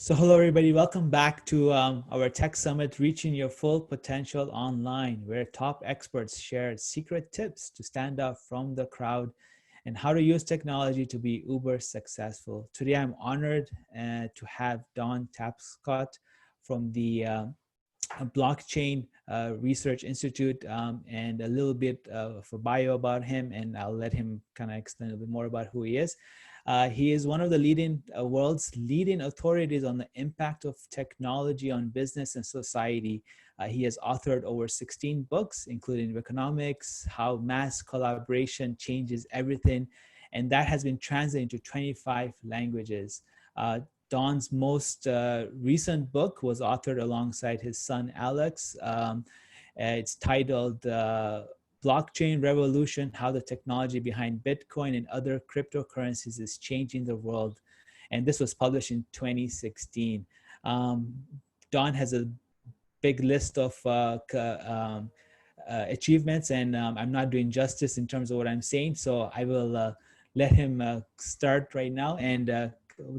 So hello everybody, welcome back to our Tech Summit, Reaching Your Full Potential Online, where top experts share secret tips to stand out from the crowd and how to use technology to be uber successful. Today I'm honored to have Don Tapscott from the Blockchain Research Institute, and a little bit of a bio about him, and I'll let him kind of explain a bit more about who he is. He is one of the world's leading authorities on the impact of technology on business and society. He has authored over 16 books, including Wikinomics, How Mass Collaboration Changes Everything, and that has been translated into 25 languages. Don's most recent book was authored alongside his son, Alex. It's titled Blockchain Revolution, How the Technology Behind Bitcoin and Other Cryptocurrencies is Changing the World. And this was published in 2016. Don has a big list of achievements, and I'm not doing justice in terms of what I'm saying. So I will let him start right now. And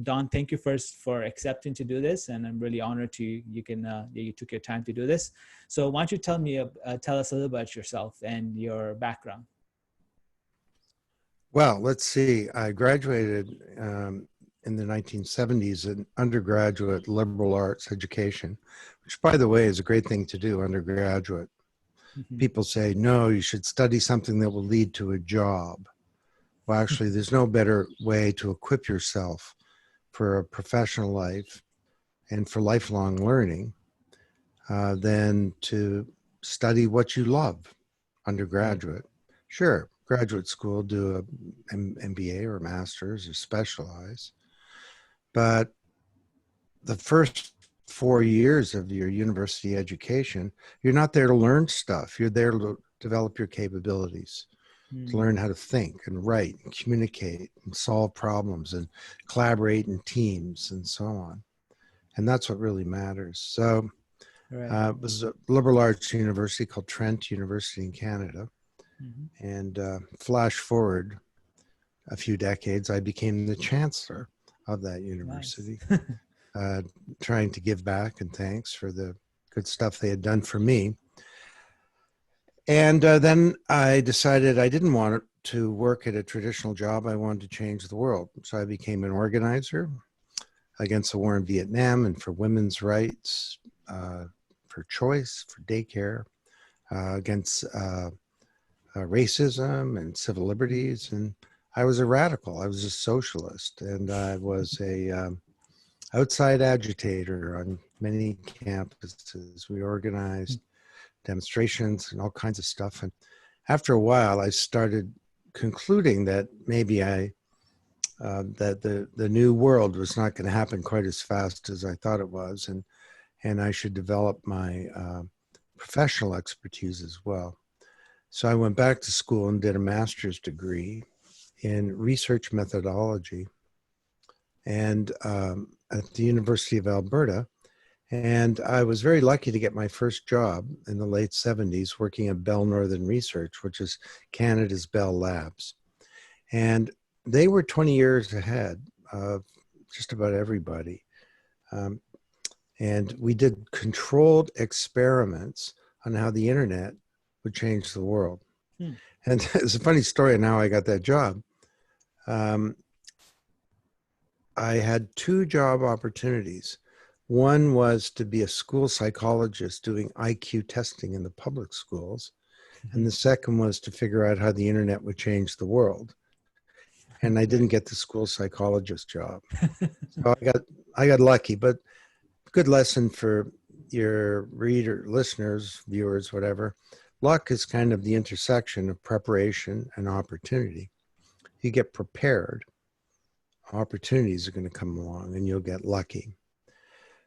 Don, thank you first for accepting to do this, and I'm really honored you took your time to do this. So why don't you tell us a little about yourself and your background? Well, let's see. I graduated in the 1970s in undergraduate liberal arts education, which, by the way, is a great thing to do, undergraduate. Mm-hmm. People say, no, you should study something that will lead to a job. Well, actually, there's no better way to equip yourself for a professional life and for lifelong learning than to study what you love undergraduate. Sure, graduate school, do an MBA or master's or specialize, but the first 4 years of your university education, you're not there to learn stuff. You're there to develop your capabilities. To learn how to think and write and communicate and solve problems and collaborate in teams and so on. And that's what really matters. So it was a liberal arts university called Trent University in Canada. Mm-hmm. And flash forward a few decades, I became the chancellor of that university, nice. Trying to give back and thanks for the good stuff they had done for me. And then I decided I didn't want to work at a traditional job. I wanted to change the world. So I became an organizer against the war in Vietnam and for women's rights, for choice, for daycare, against racism and civil liberties. And I was a radical. I was a socialist. And I was a outside agitator on many campuses. We organized demonstrations and all kinds of stuff. And after a while, I started concluding that maybe that the new world was not going to happen quite as fast as I thought it was. And I should develop my professional expertise as well. So I went back to school and did a master's degree in research methodology and at the University of Alberta. And I was very lucky to get my first job in the late 70s working at Bell Northern Research, which is Canada's Bell Labs. And they were 20 years ahead of just about everybody. And we did controlled experiments on how the internet would change the world. And it's a funny story on how I got that job. I had 2 job opportunities. One was to be a school psychologist doing IQ testing in the public schools. And the second was to figure out how the internet would change the world. And I didn't get the school psychologist job. So I got lucky, but good lesson for your listeners, viewers, whatever. Luck is kind of the intersection of preparation and opportunity. You get prepared, opportunities are going to come along and you'll get lucky.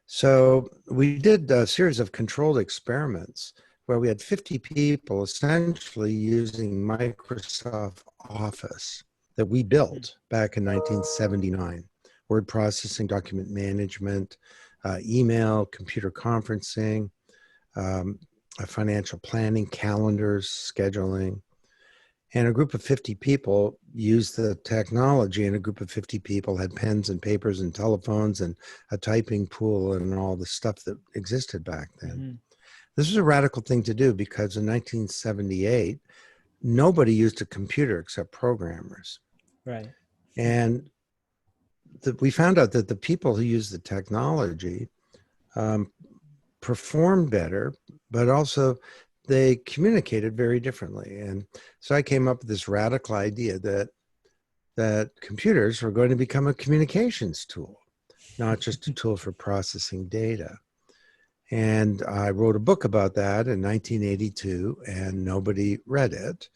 So we did a series of controlled experiments where we had 50 people essentially using Microsoft Office that we built back in 1979. Word processing, document management, email, computer conferencing, financial planning, calendars, scheduling. And a group of 50 people used the technology, and a group of 50 people had pens and papers and telephones and a typing pool and all the stuff that existed back then. Mm-hmm. This was a radical thing to do because in 1978, nobody used a computer except programmers. Right. And we found out that the people who used the technology um, performed better, but also they communicated very differently. And so I came up with this radical idea that computers were going to become a communications tool, not just a tool for processing data. And I wrote a book about that in 1982, and nobody read it.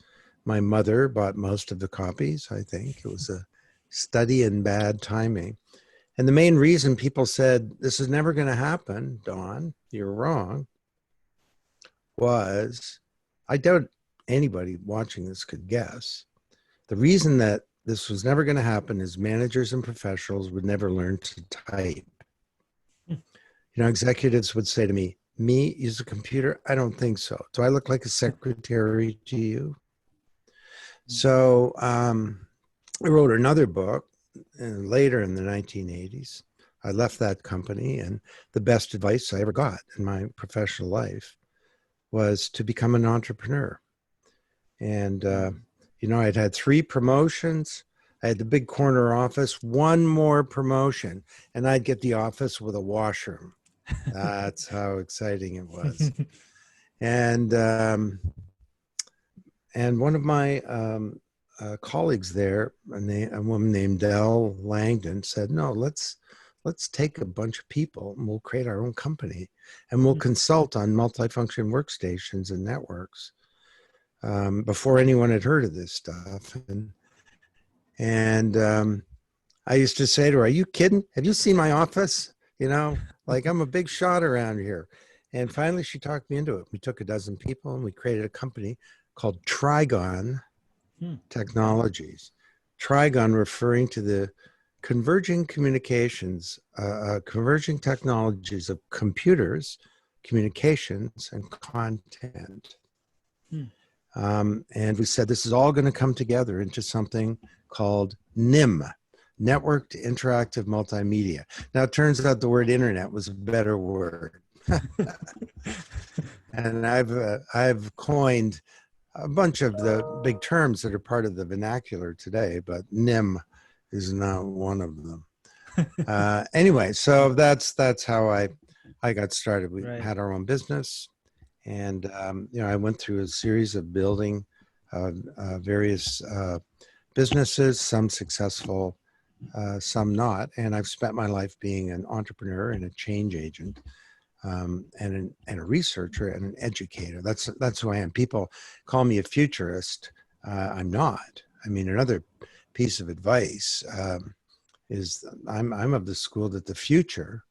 My mother bought most of the copies, I think. It was a study in bad timing. And the main reason people said, this is never going to happen, Don, you're wrong, was I doubt anybody watching this could guess. The reason that this was never going to happen is managers and professionals would never learn to type. You know, executives would say to me, use a computer? I don't think so. Do I look like a secretary to you? So I wrote another book later in the 1980s. I left that company, and the best advice I ever got in my professional life was to become an entrepreneur. And, you know, I'd had 3 promotions. I had the big corner office, 1 more promotion, and I'd get the office with a washroom. That's how exciting it was. And one of my colleagues there, a woman named Dell Langdon, said, "No, let's take a bunch of people and we'll create our own company, and we'll consult on multifunction workstations and networks." Before anyone had heard of this stuff, and I used to say to her, "Are you kidding? Have you seen my office? You know, like I'm a big shot around here." And finally, she talked me into it. We took a dozen people and we created a company called Trigon Technologies. Trigon referring to the converging communications, converging technologies of computers, communications, and content. And we said this is all going to come together into something called NIM, Networked Interactive Multimedia. Now, it turns out the word internet was a better word. And I've coined a bunch of the big terms that are part of the vernacular today, but NIM is not one of them. Anyway, so that's how I got started. We had our own business, and you know, I went through a series of building various businesses, some successful, some not, and I've spent my life being an entrepreneur and a change agent. And a researcher and an educator. That's who I am. People call me a futurist. I'm not. I mean, another piece of advice is I'm of the school that the future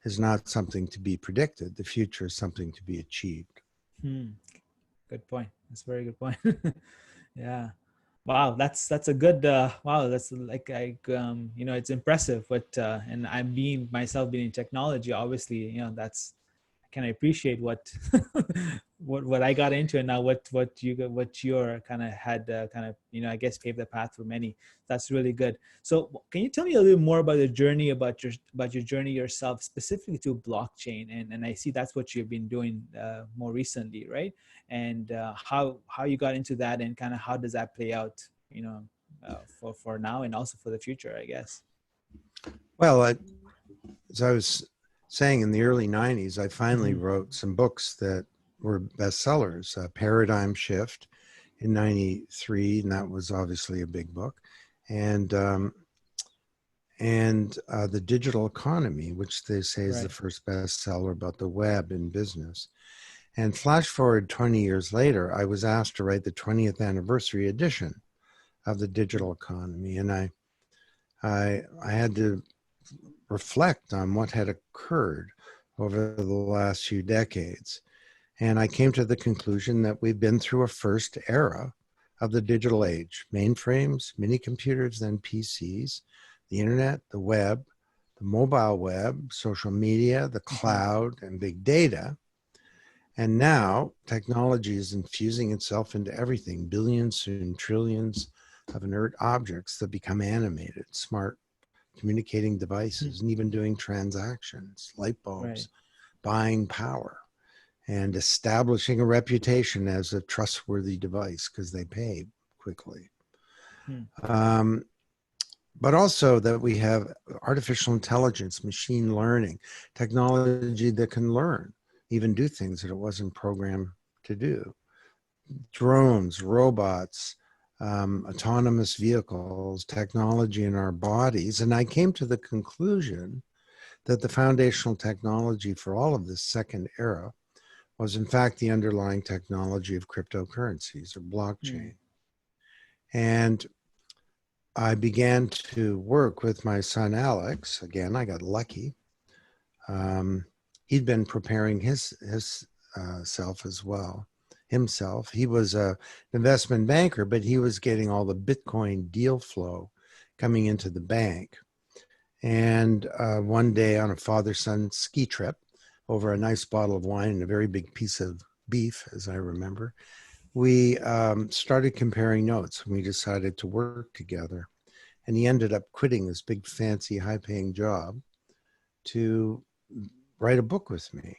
is not something to be predicted. The future is something to be achieved. Good point. That's a very good point. Yeah. Wow, that's a good wow, that's like you know, it's impressive. But and I'm being myself being in technology, obviously, you know, that's can I appreciate what what I got into, and now what you're kind of had kind of, you know, I guess paved the path for many. That's really good. So can you tell me a little more about the journey, about your journey yourself, specifically to blockchain? And I see that's what you've been doing more recently, right? And how you got into that, and kind of how does that play out, you know, for now and also for the future, I guess. Well, as I was saying, in the early 90s, I finally wrote some books that were bestsellers. Paradigm Shift in 93, and that was obviously a big book. And The Digital Economy, which they say is the first bestseller about the web in business. And flash forward 20 years later, I was asked to write the 20th anniversary edition of The Digital Economy. And I had to reflect on what had occurred over the last few decades. And I came to the conclusion that we've been through a first era of the digital age: mainframes, mini computers, then PCs, the internet, the web, the mobile web, social media, the cloud, and big data. And now technology is infusing itself into everything, billions, soon trillions of inert objects that become animated, smart communicating devices, and even doing transactions, light Right. bulbs, buying power, and establishing a reputation as a trustworthy device because they pay quickly. Hmm. Um, but also that we have artificial intelligence, machine learning, technology that can learn, even do things that it wasn't programmed to do. Drones, robots, autonomous vehicles, technology in our bodies. And I came to the conclusion that the foundational technology for all of this second era was in fact the underlying technology of cryptocurrencies or Hmm. blockchain. And I began to work with my son Alex. Again, I got lucky. Um, he'd been preparing his self as well. Himself, he was an investment banker, but he was getting all the Bitcoin deal flow coming into the bank. And one day on a father-son ski trip, over a nice bottle of wine and a very big piece of beef, as I remember, we started comparing notes, and we decided to work together. And he ended up quitting this big, fancy, high-paying job to write a book with me.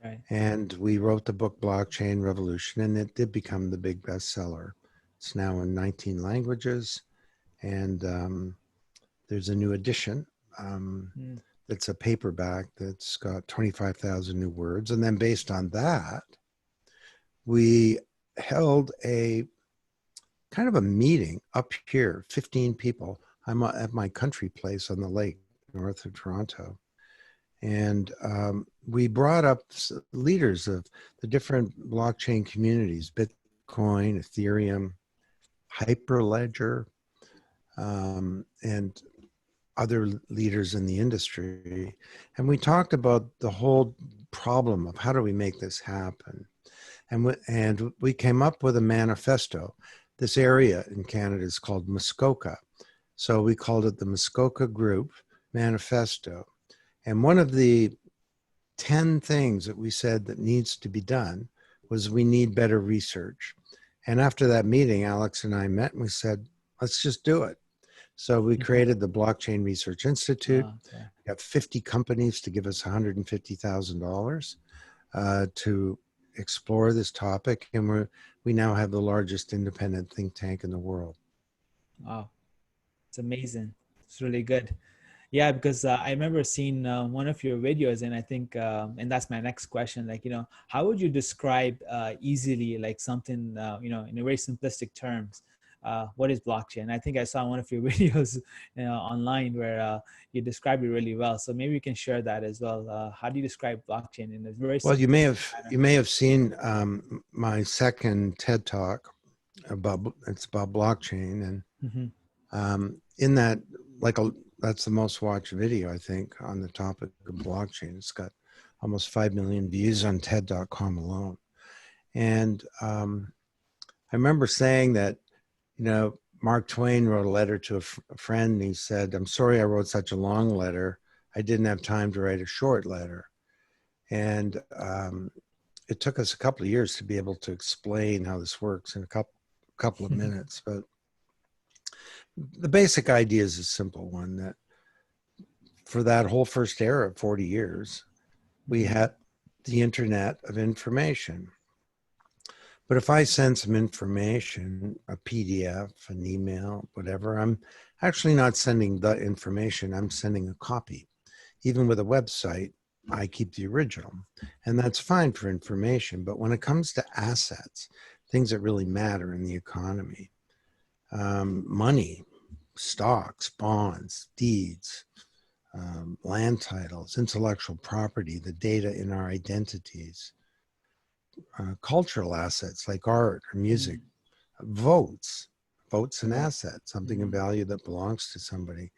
Right. And we wrote the book Blockchain Revolution, and it did become the big bestseller. It's now in 19 languages, and there's a new edition. Hmm. It's a paperback that's got 25,000 new words. And then based on that, we held a kind of a meeting up here, 15 people. I'm at my country place on the lake north of Toronto. And we brought up leaders of the different blockchain communities, Bitcoin, Ethereum, Hyperledger, and other leaders in the industry. And we talked about the whole problem of how do we make this happen. And we came up with a manifesto. This area in Canada is called Muskoka. So we called it the Muskoka Group Manifesto. And one of the 10 things that we said that needs to be done was we need better research. And after that meeting, Alex and I met and we said, let's just do it. So we created the Blockchain Research Institute. Okay. We got 50 companies to give us $150,000 to explore this topic. And we now have the largest independent think tank in the world. Wow. It's amazing. It's really good. Yeah, because I remember seeing one of your videos, and I think, and that's my next question. Like, how would you describe easily, like something, in a very simplistic terms, what is blockchain? I think I saw one of your videos online where you described it really well. So maybe you can share that as well. How do you describe blockchain in a very Well, simplistic manner? you may have seen my second TED talk it's about blockchain, and Hmm. in that, like that's the most watched video I think on the topic of blockchain. It's got almost 5 million views on TED.com alone, and I remember saying that Mark Twain wrote a letter to a friend, and he said, "I'm sorry I wrote such a long letter. I didn't have time to write a short letter." And it took us a couple of years to be able to explain how this works in a couple of minutes. But the basic idea is a simple one, that for that whole first era of 40 years, we Hmm. had the internet of information. But if I send some information, a PDF, an email, whatever, I'm actually not sending the information, I'm sending a copy. Even with a website, I keep the original. And that's fine for information. But when it comes to assets, things that really matter in the economy, money, stocks, bonds, deeds, land titles, intellectual property, the data in our identities, cultural assets like art or music, Hmm. votes, and Right. assets, something of Hmm. value that belongs to somebody.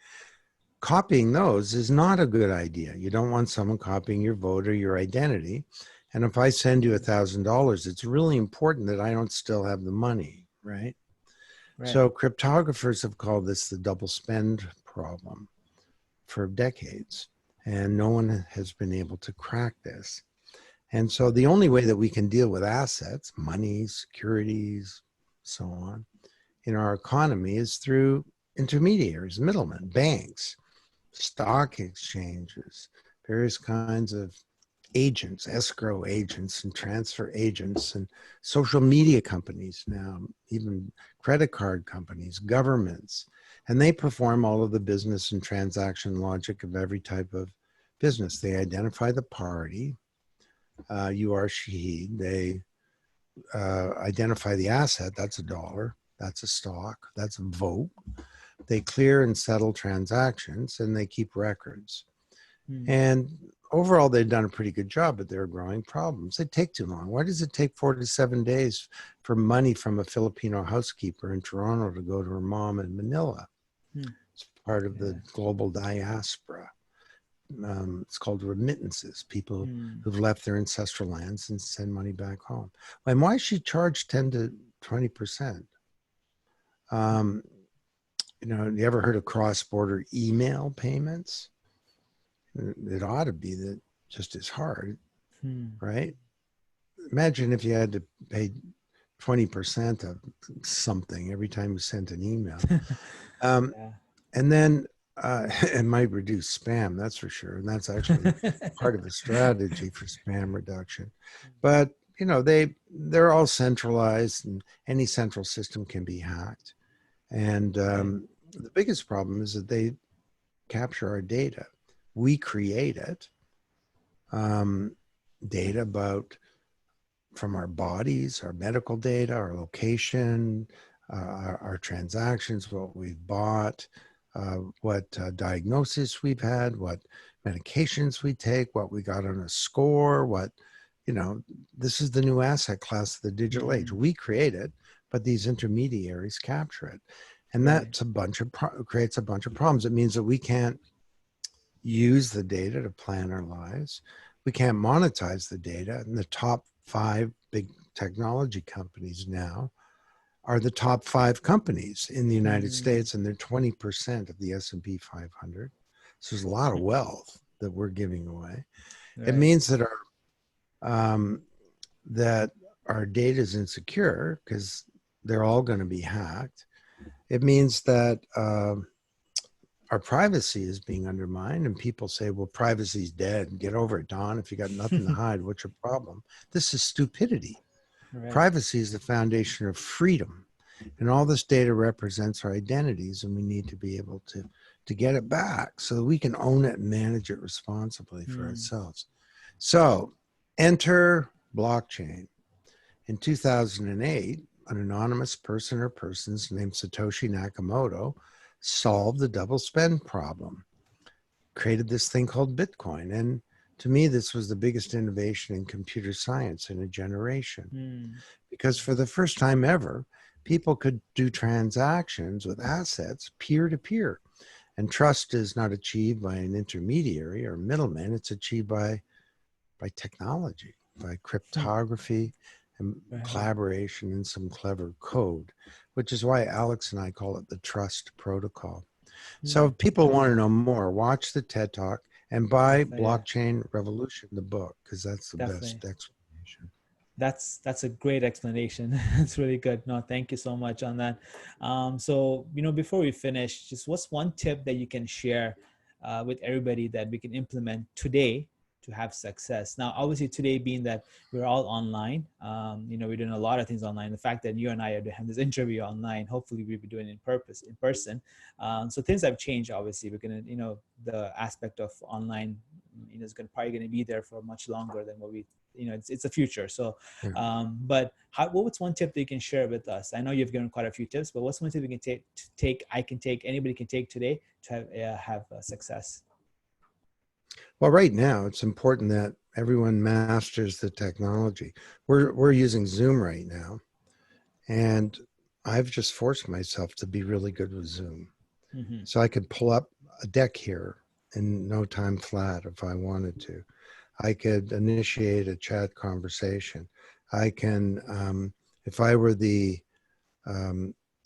Copying those is not a good idea. You don't want someone copying your vote or your identity. And if I send you $1,000, it's really important that I don't still have the money, right? Right. So cryptographers have called this the double spend problem for decades, and no one has been able to crack this. And so the only way that we can deal with assets, money, securities, so on, in our economy is through intermediaries, middlemen, banks, stock exchanges, various kinds of agents, escrow agents and transfer agents, and social media companies now, even credit card companies, governments. And they perform all of the business and transaction logic of every type of business. They identify the party, you are Shahid. They identify the asset, that's a dollar, that's a stock, that's a vote. They clear and settle transactions, and they keep records. And overall, they've done a pretty good job, but there are growing problems. They take too long. Why does it take 4 to 7 days for money from a Filipino housekeeper in Toronto to go to her mom in Manila? It's part of the global diaspora. It's called remittances, people who've left their ancestral lands and send money back home. And why she charged 10 to 20%? You ever heard of cross-border email payments? It ought to be that just as hard, right? Imagine if you had to pay 20% of something every time you sent an email. And then it might reduce spam, that's for sure. And that's actually part of the strategy for spam reduction. But, they're all centralized, and any central system can be hacked. And the biggest problem is that they capture our data. We create it, data about from our bodies, our medical data, our location, our transactions, what we've bought, what diagnosis we've had, what medications we take, what we got on a score, this is the new asset class of the digital age. We create it, but these intermediaries capture it. And that's creates a bunch of problems. It means that we can't use the data to plan our lives. We can't monetize the data. And the top 5 big technology companies now are the top 5 companies in the United States, and they're 20% of the S&P 500. So there's a lot of wealth that we're giving away. It means that our data is insecure because they're all going to be hacked. It means that our privacy is being undermined, and people say, well, privacy's dead. Get over it, Don. If you got nothing to hide, what's your problem? This is stupidity. Privacy is the foundation of freedom, and all this data represents our identities, and we need to be able to get it back so that we can own it and manage it responsibly for ourselves. So enter blockchain. In 2008, an anonymous person or persons named Satoshi Nakamoto solved the double spend problem, created this thing called Bitcoin. And to me, this was the biggest innovation in computer science in a generation, because for the first time ever, people could do transactions with assets peer-to-peer. And trust is not achieved by an intermediary or middleman. It's achieved by technology, by cryptography and collaboration and some clever code, which is why Alex and I call it the trust protocol. So if people want to know more, watch the TED Talk and buy Blockchain Revolution, the book, because that's the best explanation. That's a great explanation. It's really good. No, thank you so much on that. So, before we finish, just what's one tip that you can share with everybody that we can implement today to have success? Now, obviously today being that we're all online, we're doing a lot of things online. The fact that you and I are doing this interview online, hopefully we'll be doing it in person. So things have changed. Obviously we're going to, the aspect of online, is probably going to be there for much longer than what we, it's the future. So, but what's one tip that you can share with us? I know you've given quite a few tips, but what's one tip you can anybody can take today to have success? Well, right now, it's important that everyone masters the technology. We're using Zoom right now, and I've just forced myself to be really good with Zoom. So I could pull up a deck here in no time flat if I wanted to. I could initiate a chat conversation. I can, if I were the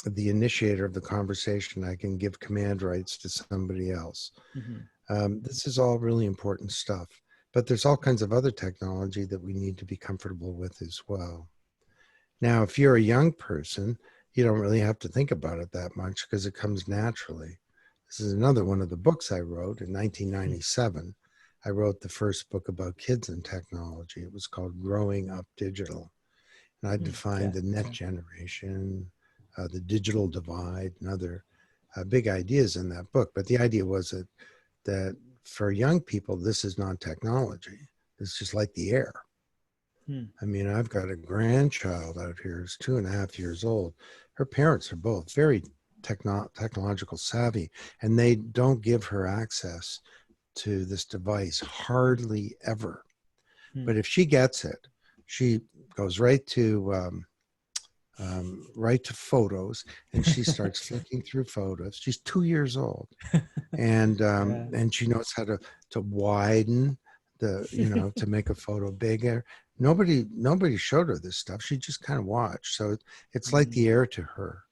initiator of the conversation, I can give command rights to somebody else. This is all really important stuff. but there's all kinds of other technology that we need to be comfortable with as well. Now, if you're a young person, you don't really have to think about it that much because it comes naturally. This is another one of the books I wrote in 1997. I wrote the first book about kids and technology. It was called Growing Up Digital. And I defined Yeah. the net generation, the digital divide, and other big ideas in that book. But the idea was that for young people, this is not technology. It's just like the air. I mean, I've got a grandchild out here who's 2.5 years old. Her parents are both very technological savvy, and they don't give her access to this device hardly ever. But if she gets it, she goes right to photos, and she starts flicking through photos. She's 2 years old, and Yeah. and she knows how to widen to make a photo bigger. Nobody showed her this stuff. She just kind of watched. So it's like the air to her.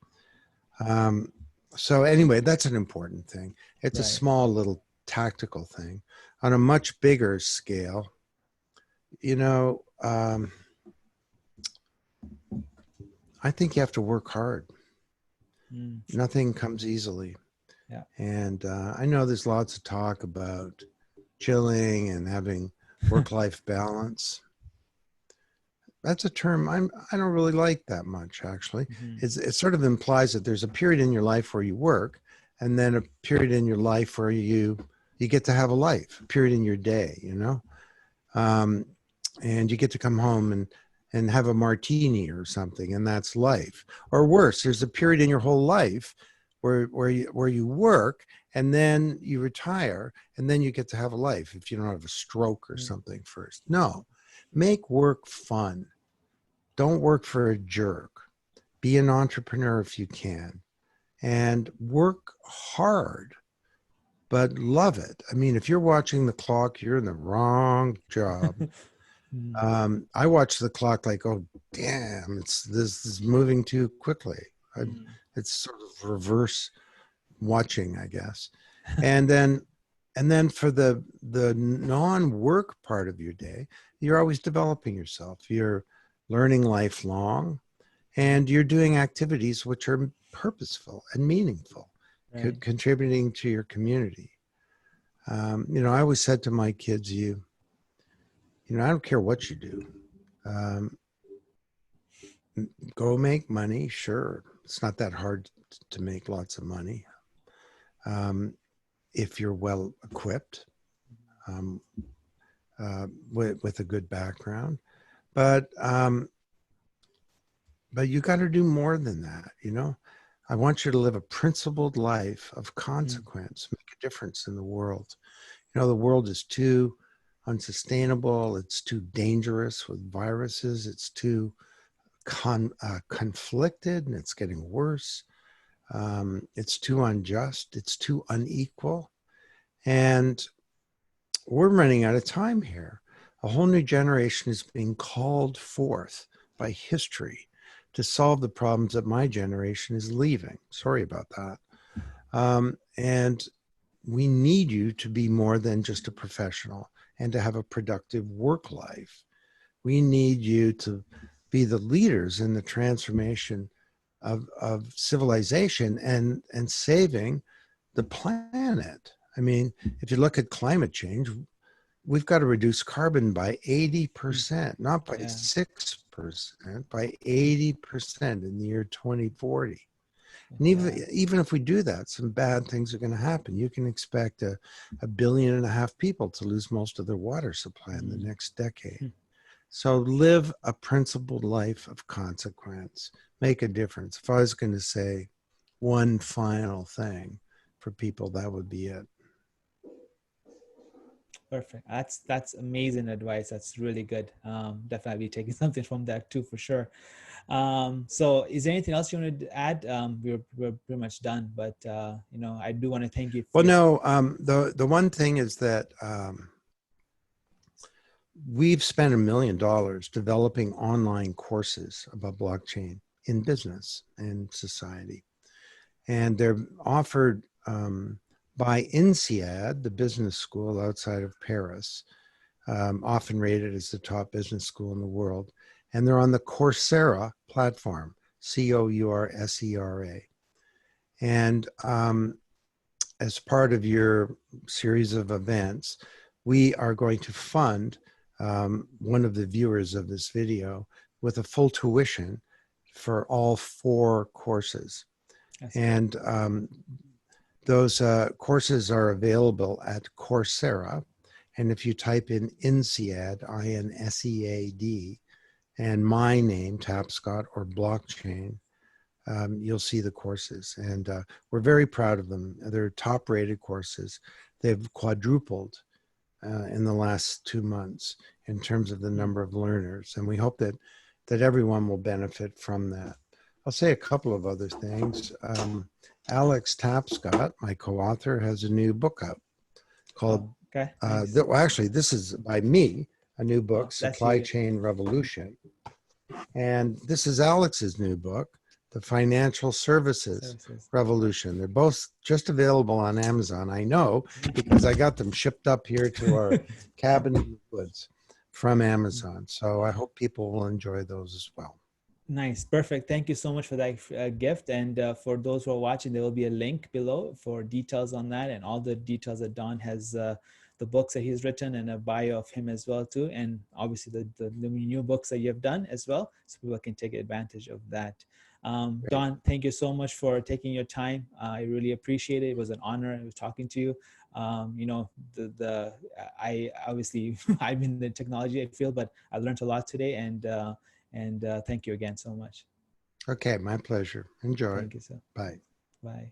So anyway, that's an important thing. It's a Right. small little tactical thing. On a much bigger scale, you know, I think you have to work hard. Nothing comes easily. Yeah. And I know there's lots of talk about chilling and having work-life balance. That's a term I don't really like that much, actually. It sort of implies that there's a period in your life where you work, and then a period in your life where you get to have a life, a period in your day, and you get to come home and have a martini or something, and that's life. Or worse, there's a period in your whole life where you work, and then you retire, and then you get to have a life if you don't have a stroke or something first. No, make work fun. Don't work for a jerk. Be an entrepreneur if you can, and work hard, but love it. I mean, if you're watching the clock, you're in the wrong job. I watch the clock like, oh, damn, this is moving too quickly. It's sort of reverse watching, I guess. And then for the non-work part of your day, you're always developing yourself. You're learning lifelong, and you're doing activities which are purposeful and meaningful, Right. contributing to your community. I always said to my kids, I don't care what you do. Um, Go make money. Sure. It's not that hard to make lots of money. If you're well equipped, um, with a good background, but you got to do more than that. I want you to live a principled life of consequence, make a difference in the world. The world is too unsustainable. It's too dangerous with viruses. It's too conflicted, and it's getting worse. It's too unjust. It's too unequal. And we're running out of time here. A whole new generation is being called forth by history to solve the problems that my generation is leaving. Sorry about that. And we need you to be more than just a professional and to have a productive work life. We need you to be the leaders in the transformation of civilization and saving the planet. I mean, if you look at climate change, we've got to reduce carbon by 80%, not by Yeah. 6%, by 80% in the year 2040. And Yeah. even if we do that, some bad things are going to happen. You can expect a 1.5 billion people to lose most of their water supply in the next decade. So live a principled life of consequence. Make a difference. If I was going to say one final thing for people, that would be it. Perfect. That's amazing advice. That's really good. Definitely taking something from that too, for sure. So is there anything else you want to add? We're pretty much done, but I do want to thank you for Well, your. no, the one thing is that we've spent $1 million developing online courses about blockchain in business and society. And they're offered by INSEAD, the business school outside of Paris. often rated as the top business school in the world. And they're on the Coursera platform, Coursera. And as part of your series of events, we are going to fund one of the viewers of this video with a full tuition for all 4 courses. That's and those courses are available at Coursera. And if you type in INSEAD, INSEAD, and my name, Tapscott, or blockchain, you'll see the courses. And we're very proud of them. They're top-rated courses. They've quadrupled in the last 2 months in terms of the number of learners. And we hope that everyone will benefit from that. I'll say a couple of other things. Alex Tapscott, my co-author, has a new book out called, okay, nice. well, actually, this is by me, a new book, Supply you. Chain Revolution. And this is Alex's new book, The Financial Services Revolution. They're both just available on Amazon. I know because I got them shipped up here to our cabin in the woods from Amazon. So I hope people will enjoy those as well. Nice. Perfect. Thank you so much for that gift. And for those who are watching, there will be a link below for details on that and all the details that Don has, the books that he's written and a bio of him as well too. And obviously the new books that you have done as well, so people can take advantage of that. Don, thank you so much for taking your time. I really appreciate it. It was an honor talking to you. You know, I obviously I'm in the technology field, but I learned a lot today, and thank you again so much. Okay, my pleasure. Enjoy. Thank you, sir. Bye. Bye.